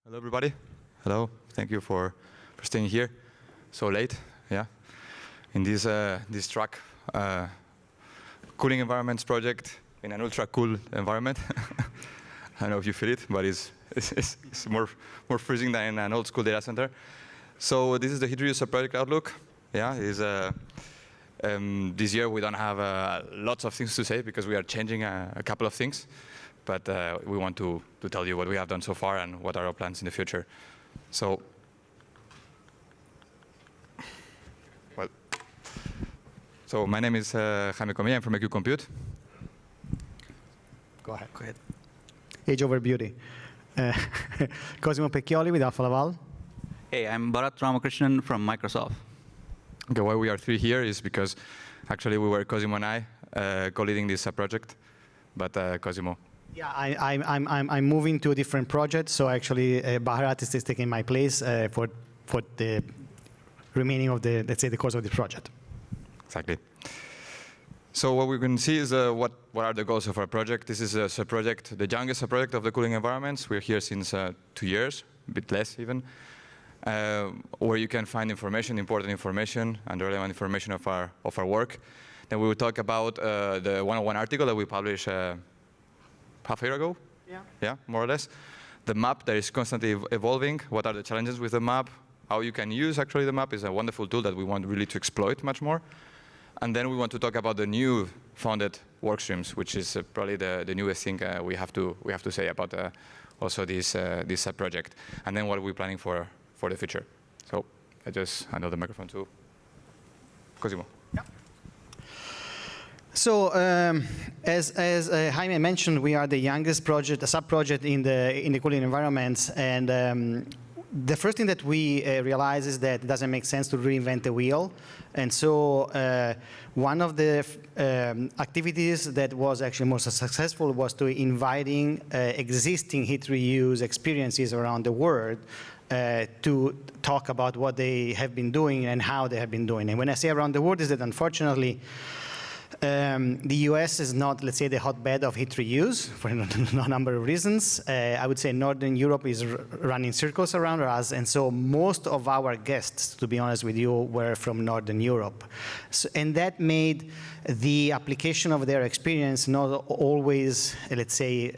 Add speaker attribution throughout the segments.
Speaker 1: Hello, everybody. Hello. Thank you for staying here so late. Yeah, in this truck cooling environments project in an ultra cool environment. I don't know if you feel it, but it's more freezing than in an old school data center. So this is the Heat Reuse Subproject outlook. Yeah, this year we don't have lots of things to say because we are changing a couple of things. But we want to tell you what we have done so far and what are our plans in the future. So, my name is Jaime Comella. I'm from EQ Compute.
Speaker 2: Go ahead. Age over beauty. Cosimo Pecchioli with Alfa Laval.
Speaker 3: Hey, I'm Bharath Ramakrishnan from Microsoft.
Speaker 1: Okay, why we are three here is because actually we were Cosimo and I co-leading this project, but Cosimo.
Speaker 2: Yeah, I'm moving to a different project, so actually Bharath is taking my place for the remaining of the, let's say, the course of the project.
Speaker 1: Exactly. So what we can see is what are the goals of our project. This is a subproject, the youngest subproject of the cooling environments. We're here since 2 years, a bit less even, where you can find information, important information, and relevant information of our work. Then we will talk about the 101 article that we published half a year ago? Yeah, more or less. The map that is constantly evolving. What are the challenges with the map? How you can use actually the map is a wonderful tool that we want really to exploit much more. And then we want to talk about the new founded work streams, which is probably the newest thing we have to say about also this project. And then what we're planning for the future. So I just hand over the microphone to Cosimo.
Speaker 2: So, as Jaime mentioned, we are the youngest project, a sub-project in the cooling environments, and the first thing that we realize is that it doesn't make sense to reinvent the wheel. And so, one of the activities that was actually most successful was to inviting existing heat reuse experiences around the world to talk about what they have been doing and how they have been doing. And when I say around the world, is that unfortunately, the US is not, let's say, the hotbed of heat reuse for a number of reasons. I would say Northern Europe is running circles around us, and so most of our guests, to be honest with you, were from Northern Europe. So, and that made the application of their experience not always, let's say,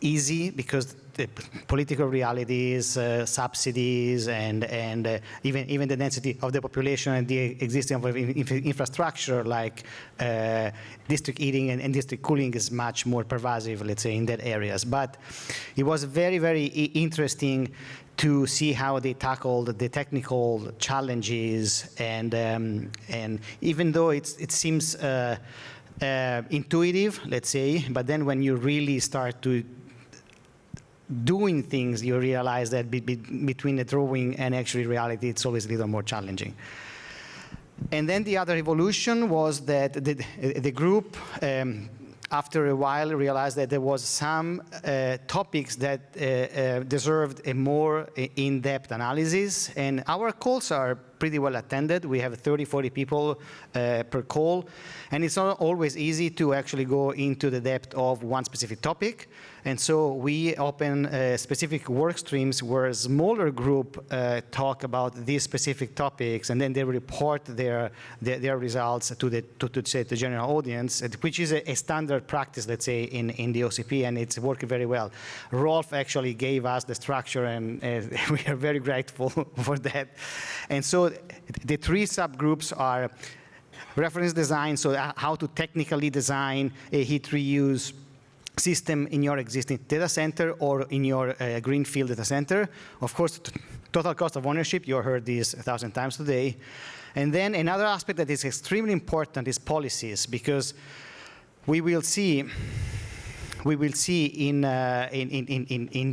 Speaker 2: easy, because the political realities, subsidies, and even the density of the population and the existence of infrastructure like district heating and district cooling is much more pervasive, let's say, in that areas. But it was very, very interesting to see how they tackled the technical challenges, and even though it seems intuitive, let's say, but then when you really start to doing things, you realize that between the drawing and actually reality, it's always a little more challenging. And then the other evolution was that the group, after a while, realized that there was some topics that deserved a more in-depth analysis. And our calls are pretty well attended. We have 30, 40 people per call. And it's not always easy to actually go into the depth of one specific topic. And so we open specific work streams where a smaller group talk about these specific topics, and then they report their results to the general audience, which is a standard practice, let's say, in the OCP, and it's working very well. Rolf actually gave us the structure, and we are very grateful for that. And so the three subgroups are reference design, so how to technically design a heat reuse system in your existing data center or in your greenfield data center. Of course, total cost of ownership, you heard this 1,000 times today. And then another aspect that is extremely important is policies, because we will see in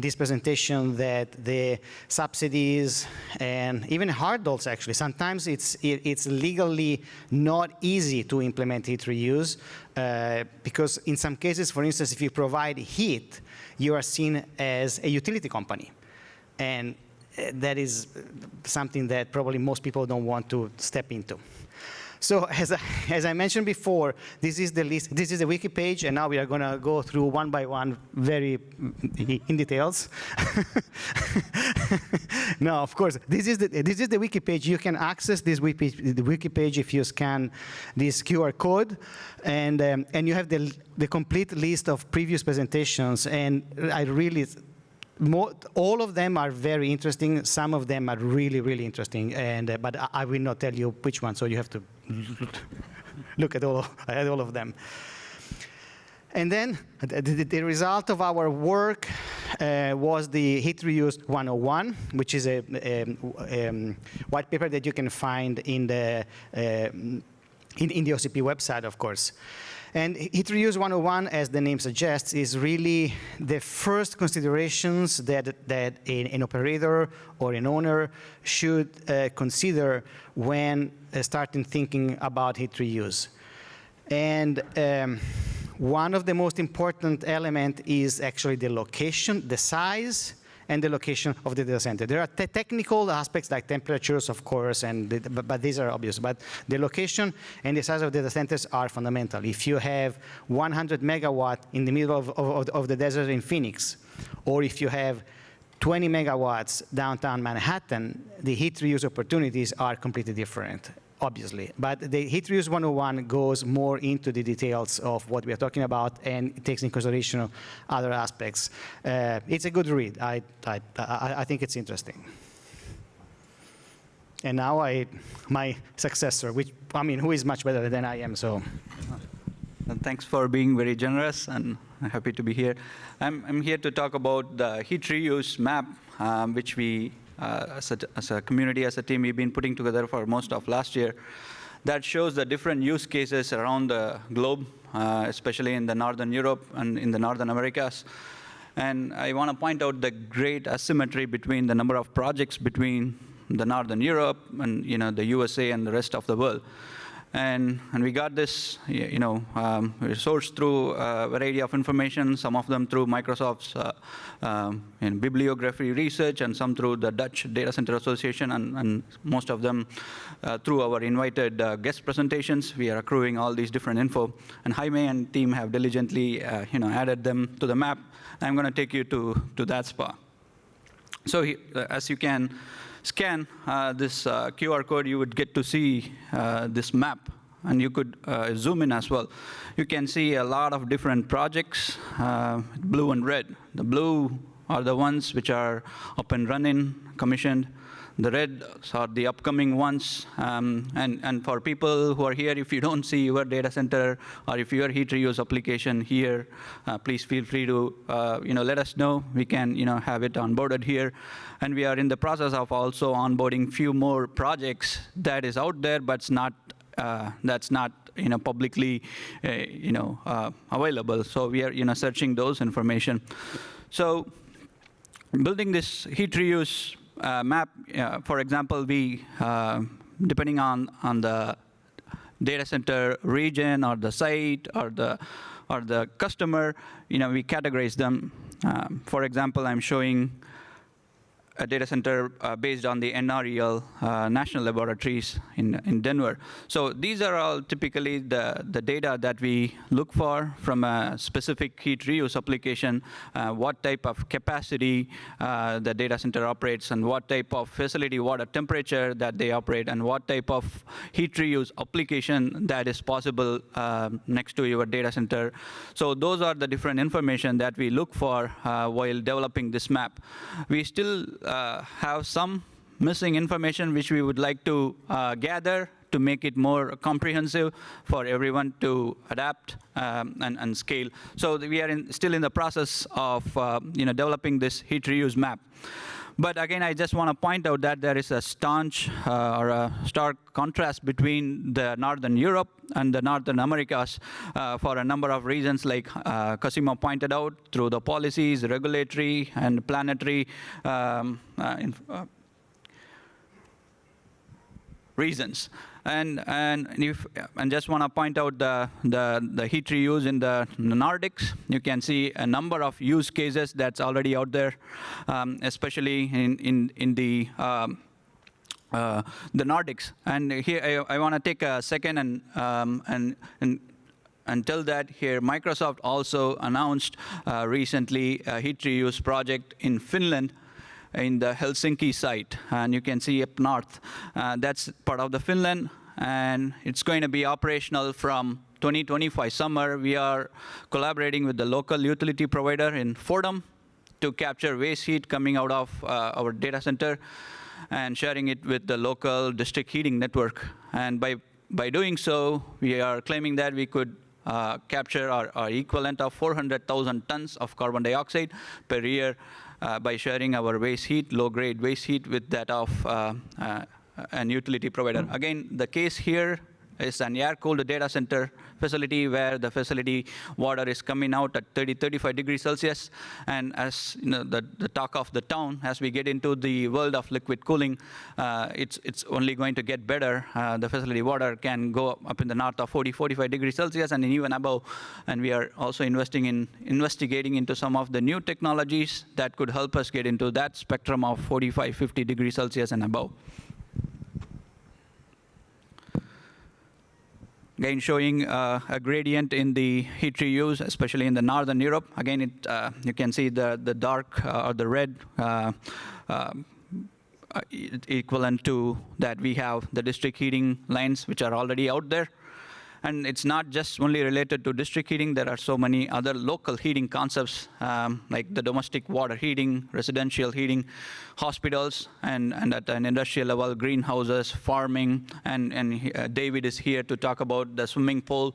Speaker 2: this presentation that the subsidies and even hurdles, actually, sometimes it's legally not easy to implement heat reuse, because in some cases, for instance, if you provide heat, you are seen as a utility company. And that is something that probably most people don't want to step into. So as I mentioned before, this is the list. This is the wiki page, and now we are going to go through one by one, very in details. No, of course, this is the wiki page. You can access this the wiki page if you scan this QR code, and you have the complete list of previous presentations. And I really. All of them are very interesting. Some of them are really, really interesting, but I will not tell you which one, so you have to look at all of them. And then the result of our work was the Heat Reuse 101, which is a white paper that you can find in the OCP website, of course. And Heat Reuse 101, as the name suggests, is really the first considerations that an operator or an owner should consider when starting thinking about heat reuse. And one of the most important elements is actually the location, the size, and the location of the data center. There are technical aspects like temperatures, of course, but these are obvious. But the location and the size of data centers are fundamental. If you have 100 megawatt in the middle of the desert in Phoenix, or if you have 20 megawatts downtown Manhattan, the heat reuse opportunities are completely different, obviously. But the Heat Reuse 101 goes more into the details of what we are talking about and takes in consideration other aspects. It's a good read. I think it's interesting. And now my successor, who is much better than I am, so.
Speaker 3: Thanks for being very generous, and I'm happy to be here. I'm here to talk about the heat reuse map, which we as a community, as a team, we've been putting together for most of last year, that shows the different use cases around the globe, especially in the Northern Europe and in the Northern Americas. And I want to point out the great asymmetry between the number of projects between the Northern Europe and the USA and the rest of the world. And we got this, we sourced through a variety of information, some of them through Microsoft's bibliography research, and some through the Dutch Data Center Association, and most of them through our invited guest presentations. We are accruing all these different info. And Jaime and team have diligently added them to the map. I'm going to take you to that spot. So as you can scan this QR code, you would get to see this map, and you could zoom in as well. You can see a lot of different projects, blue and red. The blue are the ones which are up and running, commissioned. The red are the upcoming ones. And for people who are here, if you don't see your data center or if your heat reuse application here, please feel free to let us know. We can have it onboarded here. And we are in the process of also onboarding few more projects that is out there, but that's not publicly available. So we are searching those information. So building this heat reuse map, for example, we, depending on the data center region or the site or the customer, we categorize them. For example, I'm showing a data center based on the NREL National Laboratories in Denver. So these are all typically the data that we look for from a specific heat reuse application, what type of capacity the data center operates, and what type of facility water temperature that they operate, and what type of heat reuse application that is possible next to your data center. So those are the different information that we look for while developing this map. We still have some missing information which we would like to gather to make it more comprehensive for everyone to adapt and scale. So we are still in the process of developing this heat reuse map. But again, I just want to point out that there is a staunch or a stark contrast between the Northern Europe and the Northern Americas for a number of reasons, like Cosimo pointed out, through the policies, regulatory, and planetary reasons. And just want to point out the heat reuse in the Nordics. You can see a number of use cases that's already out there, especially in the the Nordics. And here I want to take a second and tell that here Microsoft also announced recently a heat reuse project in Finland in the Helsinki site. And you can see up north, that's part of the Finland. And it's going to be operational from 2025 summer. We are collaborating with the local utility provider in Fordham to capture waste heat coming out of our data center and sharing it with the local district heating network. And by doing so, we are claiming that we could capture our equivalent of 400,000 tons of carbon dioxide per year by sharing our waste heat, low-grade waste heat, with that of an utility provider. Again, the case here is an air-cooled data center facility where the facility water is coming out at 35 degrees Celsius. And as you know, the talk of the town, as we get into the world of liquid cooling, it's only going to get better. The facility water can go up in the north of 45 degrees Celsius and even above. And we are also investigating into some of the new technologies that could help us get into that spectrum of 50 degrees Celsius and above. Again, showing a gradient in the heat reuse, especially in the northern Europe. Again, you can see the dark or the red equivalent to that we have the district heating lines, which are already out there. And it's not just only related to district heating. There are so many other local heating concepts, like the domestic water heating, residential heating, hospitals, and at an industrial level, greenhouses, farming. And David is here to talk about the swimming pool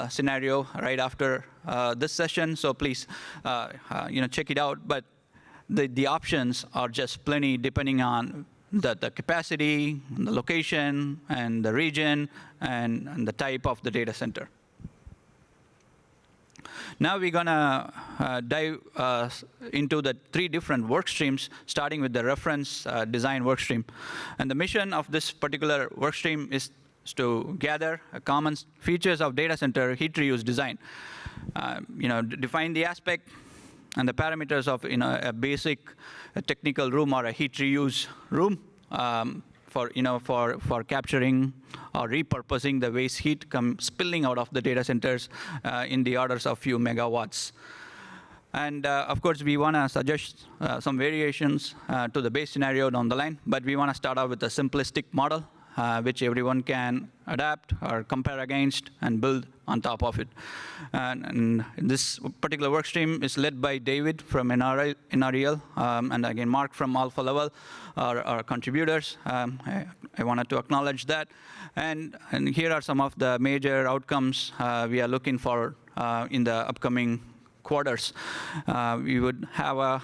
Speaker 3: scenario right after this session. So please, check it out. But the options are just plenty depending on the capacity, the location, and the region, and the type of the data center. Now we're going to dive into the 3 different work streams, starting with the reference design work stream. And the mission of this particular work stream is to gather common features of data center heat reuse design. Define the aspect and the parameters of a basic technical room or a heat reuse room for capturing or repurposing the waste heat spilling out of the data centers in the orders of few megawatts. And of course, we want to suggest some variations to the base scenario down the line, but we want to start out with a simplistic model which everyone can adapt or compare against and build on top of it. And this particular work stream is led by David from NREL, and again, Mark from Alfa Laval, our contributors. I wanted to acknowledge that. And here are some of the major outcomes we are looking for in the upcoming quarters. We would have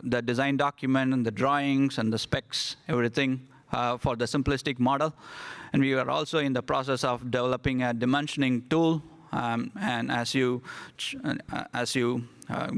Speaker 3: the design document and the drawings and the specs, everything for the simplistic model. And we are also in the process of developing a dimensioning tool. And as you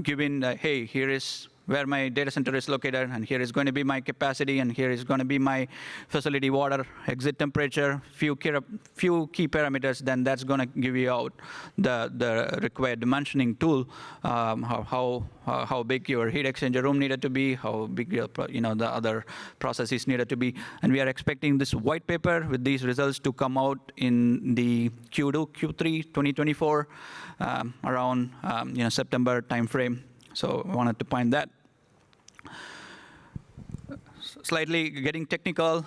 Speaker 3: give in, hey, here is where my data center is located, and here is going to be my capacity, and here is going to be my facility water exit temperature, few key parameters, then that's going to give you out the required dimensioning tool, how big your heat exchanger room needed to be, how big the other processes needed to be. And we are expecting this white paper with these results to come out in the Q3 2024, around September timeframe. So I wanted to point that. Slightly getting technical,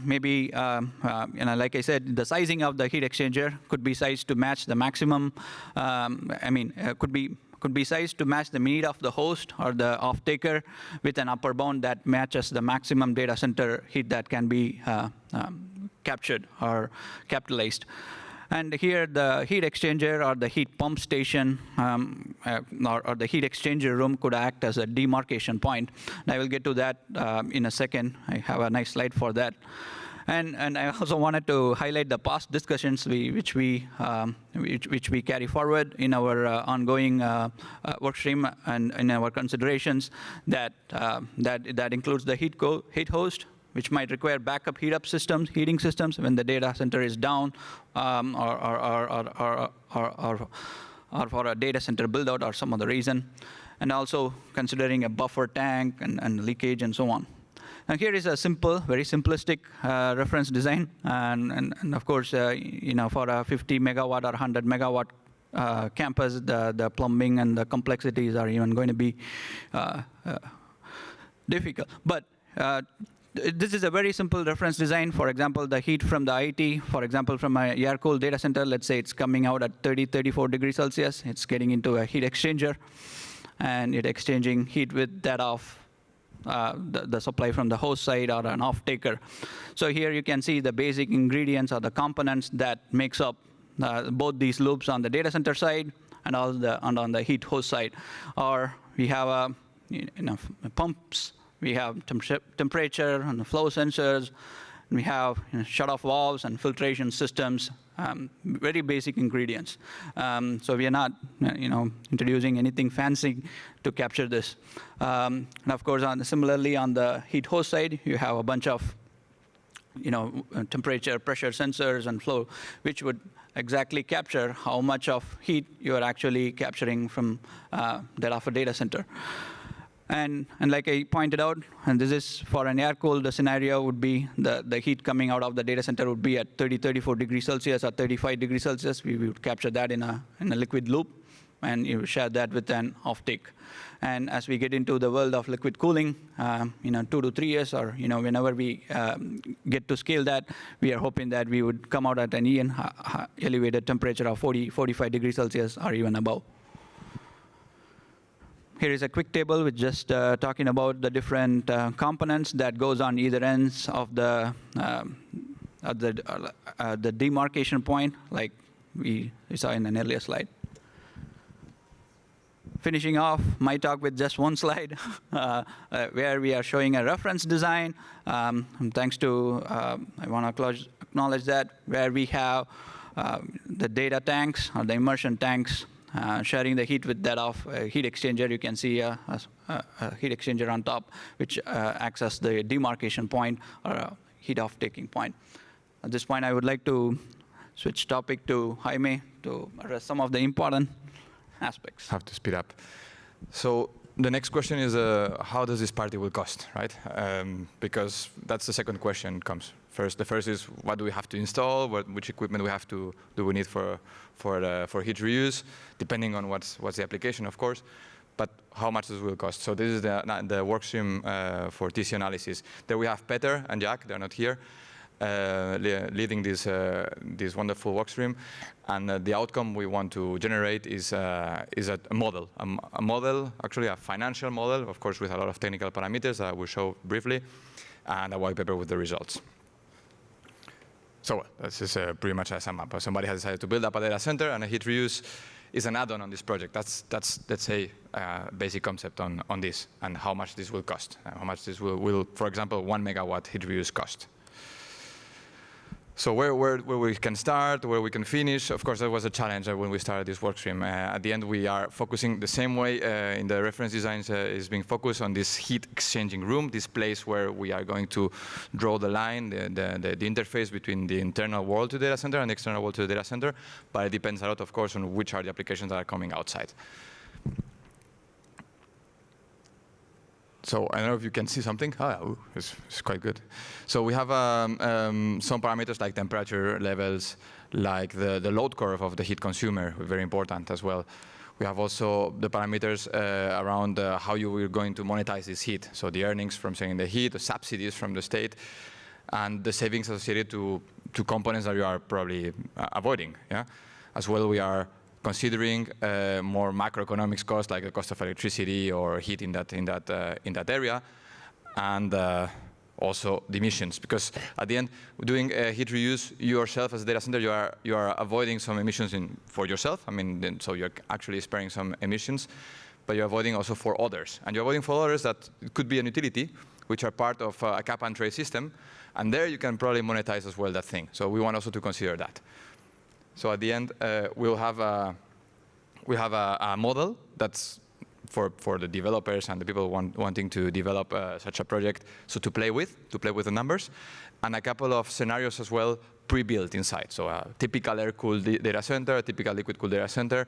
Speaker 3: maybe, like I said, the sizing of the heat exchanger could be sized to match the maximum, could be sized to match the need of the host or the off-taker with an upper bound that matches the maximum data center heat that can be captured or capitalized. And here, the heat exchanger or the heat pump station or the heat exchanger room could act as a demarcation point. And I will get to that in a second. I have a nice slide for that. And I also wanted to highlight the past discussions which we carry forward in our ongoing work stream and in our considerations that includes the heat host, which might require backup heating systems when the data center is down, or for a data center build out or some other reason, and also considering a buffer tank and leakage and so on. And here is a simple, very simplistic reference design. And of course, for a 50 megawatt or 100 megawatt campus, the plumbing and the complexities are even going to be difficult. But this is a very simple reference design. For example, the heat from the IT, for example, from a air-cooled data center, let's say it's coming out at 30, 34 degrees Celsius. It's getting into a heat exchanger, and it's exchanging heat with that of the supply from the host side or an off-taker. So here you can see the basic ingredients or the components that makes up both these loops on the data center side and on the heat host side. Or we have pumps, we have temperature and the flow sensors, and we have shut-off valves and filtration systems, very basic ingredients. So we are not introducing anything fancy to capture this. And of course, similarly on the heat host side, you have a bunch of temperature, pressure sensors and flow, which would exactly capture how much of heat you are actually capturing from that of a data center. And like I pointed out, and this is for an air-cooled scenario, would be the heat coming out of the data center would be at 30, 34 degrees Celsius or 35 degrees Celsius. We would capture that in a liquid loop, and you share that with an offtake. And as we get into the world of liquid cooling, 2 to 3 years, or whenever we get to scale that, we are hoping that we would come out at an elevated temperature of 40, 45 degrees Celsius or even above. Here is a quick table with just talking about the different components that goes on either ends of the demarcation point, like we saw in an earlier slide. Finishing off my talk with just one slide, where we are showing a reference design. Thanks to, I want to acknowledge that, where we have the data tanks or the immersion tanks sharing the heat with that of a heat exchanger. You can see a heat exchanger on top, which acts as the demarcation point or a heat off-taking point. At this point, I would like to switch topic to Jaime to address some of the important aspects.
Speaker 1: Have to speed up. So the next question is, how does this party will cost, right? Because that's the second question comes first. The first is, what do we have to install? Which equipment do we need for heat reuse, depending on what's the application, of course. But how much this will cost? So this is the work stream for TCO Analysis. There we have Peter and Jack. They're not here. Leading this wonderful work stream, and the outcome we want to generate is a model. A model, actually a financial model, of course, with a lot of technical parameters that I will show briefly, and a white paper with the results. So this is pretty much a sum up. Somebody has decided to build up a data center, and a heat reuse is an add-on on this project. That's let's say basic concept on this, and how much this will cost. How much this will, for example, 1 megawatt heat reuse cost. So where we can start, where we can finish, of course, that was a challenge when we started this workstream. At the end, we are focusing the same way in the reference designs is being focused on this heat exchanging room, this place where we are going to draw the line, the interface between the internal wall to the data center and the external wall to the data center. But it depends a lot, of course, on which are the applications that are coming outside. So I don't know if you can see something. Oh, it's quite good. So we have some parameters like temperature levels, like the load curve of the heat consumer, very important as well. We have also the parameters around how you are going to monetize this heat. So the earnings from selling the heat, the subsidies from the state, and the savings associated to components that you are probably avoiding. Yeah. As well, we are considering more macroeconomics costs, like the cost of electricity or heat in that area, and also the emissions. Because at the end, doing heat reuse yourself as a data center, you are avoiding some emissions for yourself. I mean, so you're actually sparing some emissions, but you're avoiding also for others. And you're avoiding for others that it could be an utility, which are part of a cap and trade system, and there you can probably monetize as well that thing. So we want also to consider that. So at the end, we have a model that's for the developers and the people wanting to develop such a project, so to play with the numbers, and a couple of scenarios as well pre-built inside. So a typical air-cooled data center, a typical liquid-cooled data center,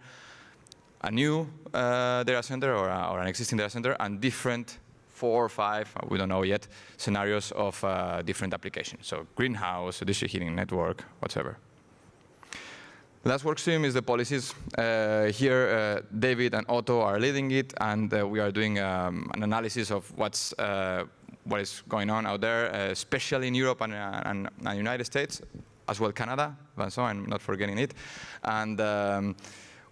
Speaker 1: a new data center or an existing data center, and different 4 or 5, we don't know yet, scenarios of different applications. So greenhouse, district heating network, whatever. Last work stream is the policies. Here, David and Otto are leading it, and we are doing an analysis of what is going on out there, especially in Europe and United States, as well Canada, so I'm not forgetting it. And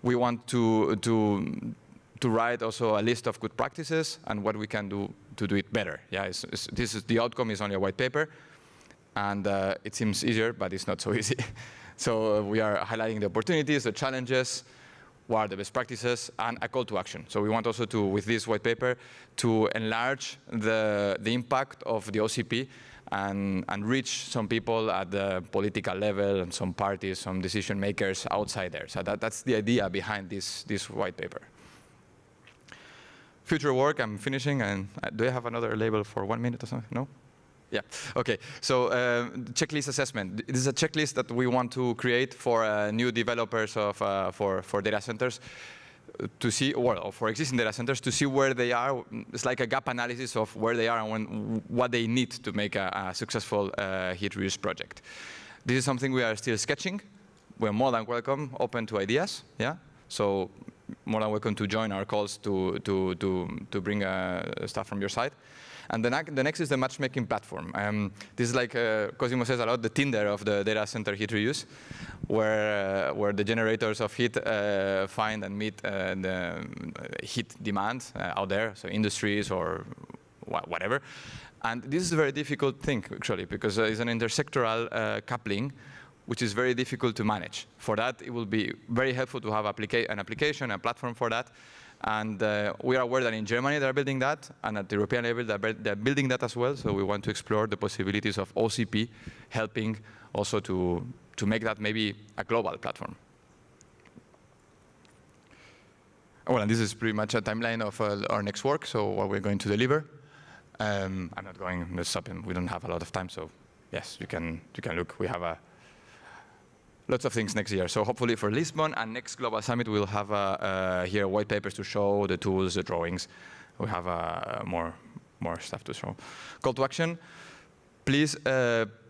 Speaker 1: we want to write also a list of good practices and what we can do to do it better. Yeah, the outcome is only a white paper, and it seems easier, but it's not so easy. So we are highlighting the opportunities, the challenges, what are the best practices, and a call to action. So we want also to, with this white paper, to enlarge the impact of the OCP and reach some people at the political level and some parties, some decision makers outside there. So that's the idea behind this white paper. Future work, I'm finishing, and do I have another label for 1 minute or something? No? Yeah, okay. So checklist assessment. This is a checklist that we want to create for new developers for data centers to see, or for existing data centers to see where they are. It's like a gap analysis of where they are and what they need to make a successful heat reuse project. This is something we are still sketching. We're more than welcome, open to ideas. Yeah. So more than welcome to join our calls to bring stuff from your side. And the next is the matchmaking platform. This is like Cosimo says a lot, the Tinder of the data center heat reuse, where the generators of heat find and meet the heat demand out there, so industries or whatever. And this is a very difficult thing, actually, because it's an intersectoral coupling, which is very difficult to manage. For that, it will be very helpful to have an application, a platform for that. And we are aware that in Germany they're building that, and at the European level they're building that as well. So we want to explore the possibilities of OCP helping also to make that maybe a global platform. Well, and this is pretty much a timeline of our next work, so what we're going to deliver. I'm not going to stop him. We don't have a lot of time, so yes, you can look. We have lots of things next year. So hopefully for Lisbon and next Global Summit, we'll have here white papers to show, the tools, the drawings. We have more stuff to show. Call to action. Please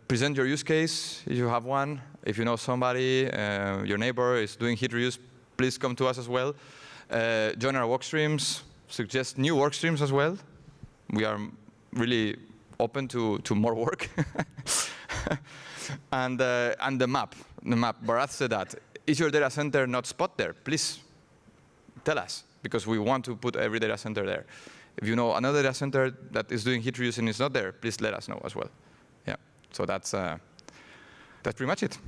Speaker 1: present your use case if you have one. If you know somebody, your neighbor is doing heat reuse, please come to us as well. Join our work streams. Suggest new work streams as well. We are really open to more work. And the map. Bharath said that. Is your data center not spot there? Please tell us, because we want to put every data center there. If you know another data center that is doing heat reuse and is not there, please let us know as well. Yeah. So that's pretty much it.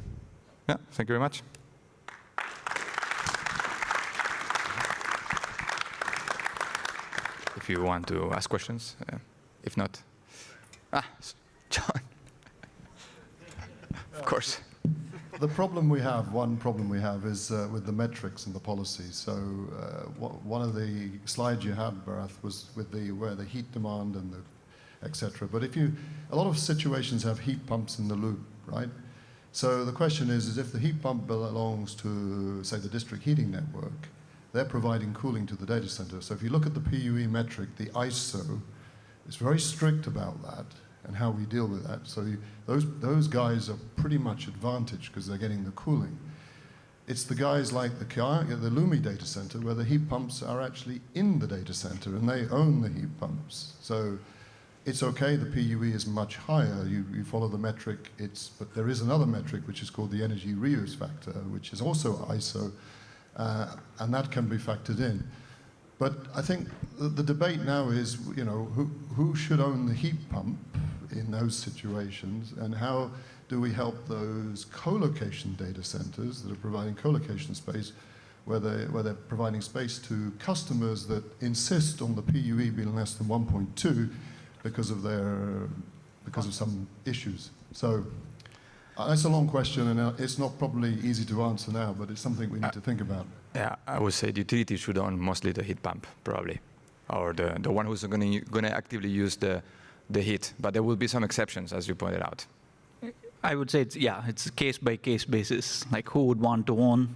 Speaker 1: Yeah. Thank you very much. If you want to ask questions, if not, John. Of course.
Speaker 4: The problem we have, one problem we have is with the metrics and the policies. So one of the slides you had, Bharath, was with where the heat demand and the etc. But a lot of situations have heat pumps in the loop, right? So the question is if the heat pump belongs to, say, the district heating network, they're providing cooling to the data center. So if you look at the PUE metric, the ISO, it's very strict about that and how we deal with that. So those guys are pretty much advantaged because they're getting the cooling. It's the guys like the Lumi data center where the heat pumps are actually in the data center and they own the heat pumps. So it's okay, the PUE is much higher, you follow the metric, but there is another metric which is called the energy reuse factor, which is also ISO, and that can be factored in. But I think the debate now is, who should own the heat pump in those situations, and how do we help those co-location data centers that are providing co-location space, where they're providing space to customers that insist on the PUE being less than 1.2 because of some issues. So that's a long question, and it's not probably easy to answer now, but it's something we need to think about.
Speaker 1: Yeah, I would say the utility should own mostly the heat pump, probably, or the one who's going to actively use the heat. But there will be some exceptions, as you pointed out.
Speaker 3: I would say it's a case-by-case basis, like who would want to own.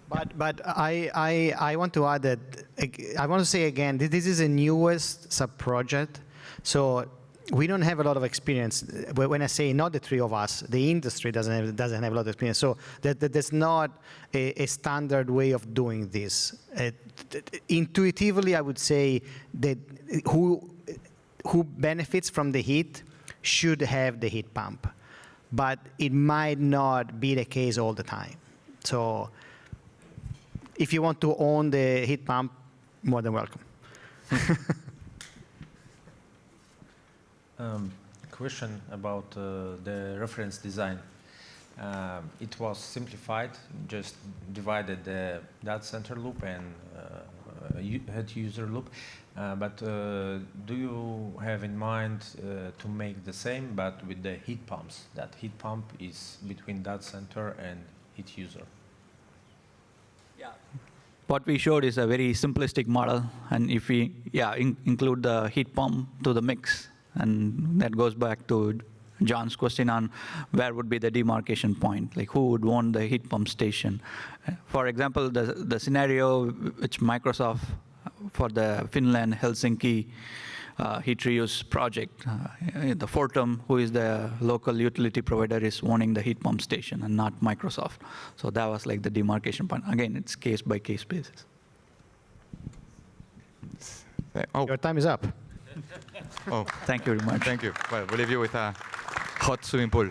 Speaker 2: But I want to add that, I want to say again, this is the newest sub-project, so we don't have a lot of experience. When I say not the three of us, the industry doesn't have a lot of experience. So there's not a standard way of doing this. Intuitively, I would say that who benefits from the heat should have the heat pump, but it might not be the case all the time. So if you want to own the heat pump, more than welcome.
Speaker 5: Question about the reference design. It was simplified, just divided the data center loop and head user loop. But do you have in mind to make the same, but with the heat pumps? That heat pump is between data center and heat user.
Speaker 3: Yeah. What we showed is a very simplistic model, and if we include the heat pump to the mix, and that goes back to John's question on where would be the demarcation point, like who would own the heat pump station. For example, the scenario which Microsoft for the Finland Helsinki Heat Reuse project, the Fortum, who is the local utility provider, is owning the heat pump station and not Microsoft. So that was like the demarcation point. Again, it's case by case basis.
Speaker 1: Oh,
Speaker 2: Your time is up.
Speaker 1: oh,
Speaker 3: Thank you very much.
Speaker 1: thank you. Well, we'll leave you with a hot swimming pool.